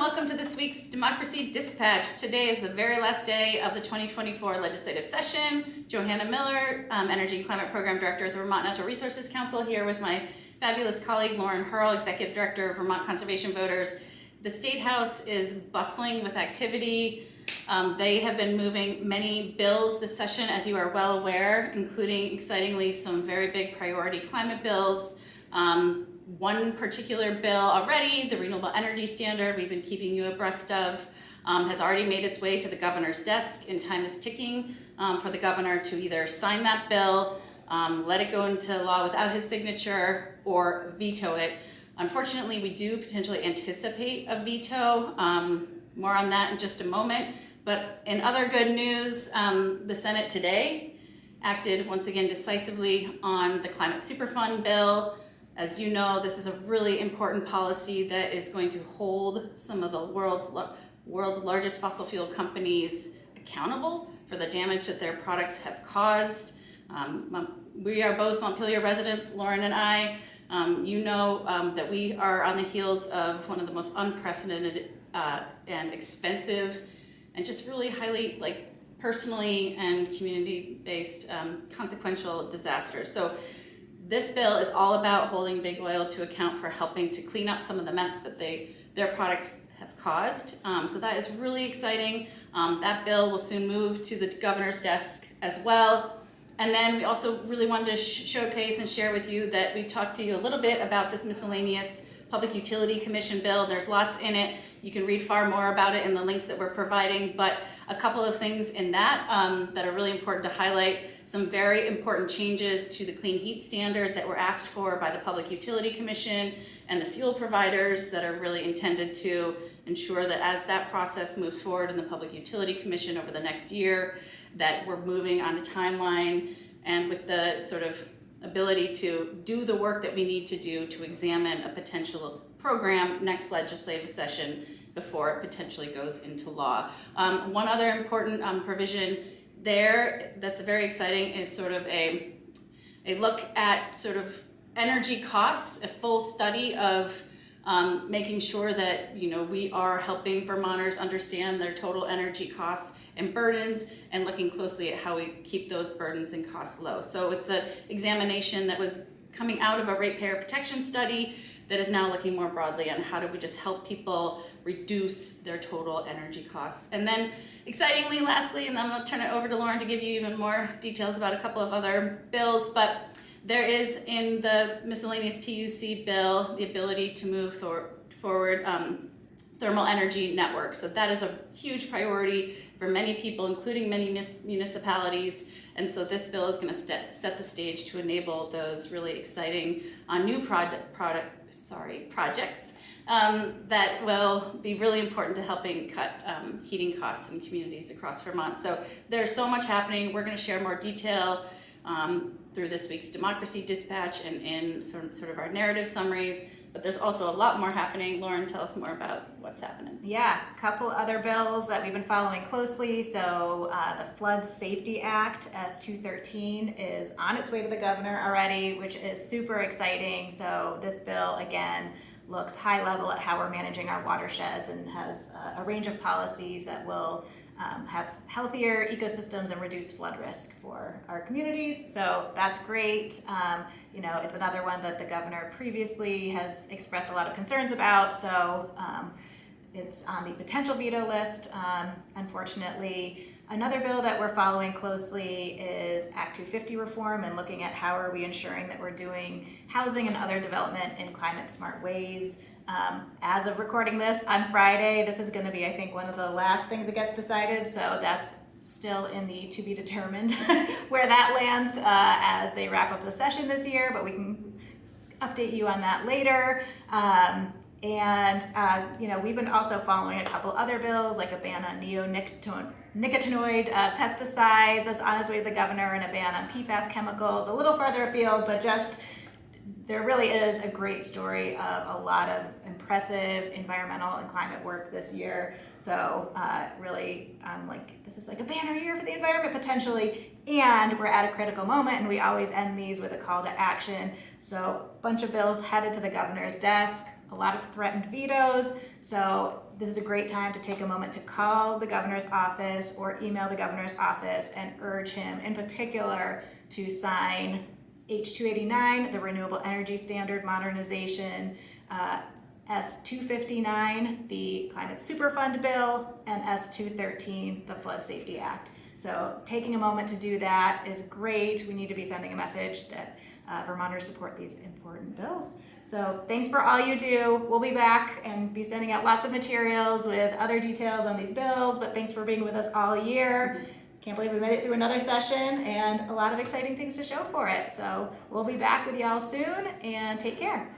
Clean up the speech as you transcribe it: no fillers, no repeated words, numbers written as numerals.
welcome to this week's Democracy Dispatch. Today is the very last day of the 2024 legislative session. Johanna Miller, Energy and Climate Program Director at the Vermont Natural Resources Council, here with my fabulous colleague Lauren Hurl, Executive Director of Vermont Conservation Voters. The State House is bustling with activity. They have been moving many bills this session, as you are well aware, including, excitingly, some very big priority climate bills. One particular bill already, the Renewable Energy Standard, we've been keeping you abreast of, has already made its way to the governor's desk, and time is ticking for the governor to either sign that bill, let it go into law without his signature, or veto it. Unfortunately, we do potentially anticipate a veto. More on that in just a moment. But in other good news, the Senate today acted once again decisively on the Climate Superfund Bill. As you know, this is a really important policy that is going to hold some of the world's largest fossil fuel companies accountable for the damage that their products have caused. We are both Montpelier residents, Lauren and I. You know that we are on the heels of one of the most unprecedented and expensive and just really highly, personally and community-based consequential disasters. So this bill is all about holding big oil to account for helping to clean up some of the mess that their products have caused. So that is really exciting. That bill will soon move to the governor's desk as well. And then we also really wanted to showcase and share with you that we talked to you a little bit about this Miscellaneous Public Utility Commission bill. There's lots in it. You can read far more about it in the links that we're providing, but a couple of things in that that are really important to highlight. Some very important changes to the clean heat standard that were asked for by the Public Utility Commission and the fuel providers that are really intended to ensure that as that process moves forward in the Public Utility Commission over the next year, that we're moving on a timeline and with the sort of ability to do the work that we need to do to examine a potential program next legislative session before it potentially goes into law. One other important provision there that's very exciting is sort of a look at sort of energy costs, a full study of making sure that we are helping Vermonters understand their total energy costs and burdens, and looking closely at how we keep those burdens and costs low. So it's an examination that was coming out of a ratepayer protection study that is now looking more broadly on how do we just help people reduce their total energy costs. And then excitingly, lastly, and then I'm going to turn it over to Lauren to give you even more details about a couple of other bills, but there is in the Miscellaneous PUC bill the ability to move forward thermal energy networks. So that is a huge priority for many people, including many municipalities. And so this bill is going to set the stage to enable those really exciting new projects that will be really important to helping cut heating costs in communities across Vermont. So there's so much happening. We're going to share more detail through this week's Democracy Dispatch and in sort of our narrative summaries. But there's also a lot more happening. Lauren, tell us more about what's happening. Yeah, a couple other bills that we've been following closely. So the Flood Safety Act, S213, is on its way to the governor already, which is super exciting. So this bill, again, looks high level at how we're managing our watersheds and has a range of policies that will have healthier ecosystems and reduce flood risk for our communities. So that's great. It's another one that the governor previously has expressed a lot of concerns about. So it's on the potential veto list. Unfortunately, another bill that we're following closely is Act 250 reform and looking at how are we ensuring that we're doing housing and other development in climate smart ways. As of recording this on Friday, this is going to be, I think, one of the last things that gets decided. So that's still in the to be determined where that lands as they wrap up the session this year, but we can update you on that later. We've been also following a couple other bills, like a ban on neonicotinoid pesticides that's on its way to the governor, and a ban on PFAS chemicals, a little farther afield, but just there really is a great story of a lot of impressive environmental and climate work this year. So really, this is like a banner year for the environment potentially, and we're at a critical moment, and we always end these with a call to action. So a bunch of bills headed to the governor's desk, a lot of threatened vetoes. So this is a great time to take a moment to call the governor's office or email the governor's office and urge him in particular to sign H289, the Renewable Energy Standard modernization, S259, the Climate Superfund Bill, and S213, the Flood Safety Act. So taking a moment to do that is great. We need to be sending a message that Vermonters support these important bills. So thanks for all you do. We'll be back and be sending out lots of materials with other details on these bills, but thanks for being with us all year. Can't believe we made it through another session and a lot of exciting things to show for it. So we'll be back with y'all soon, and take care.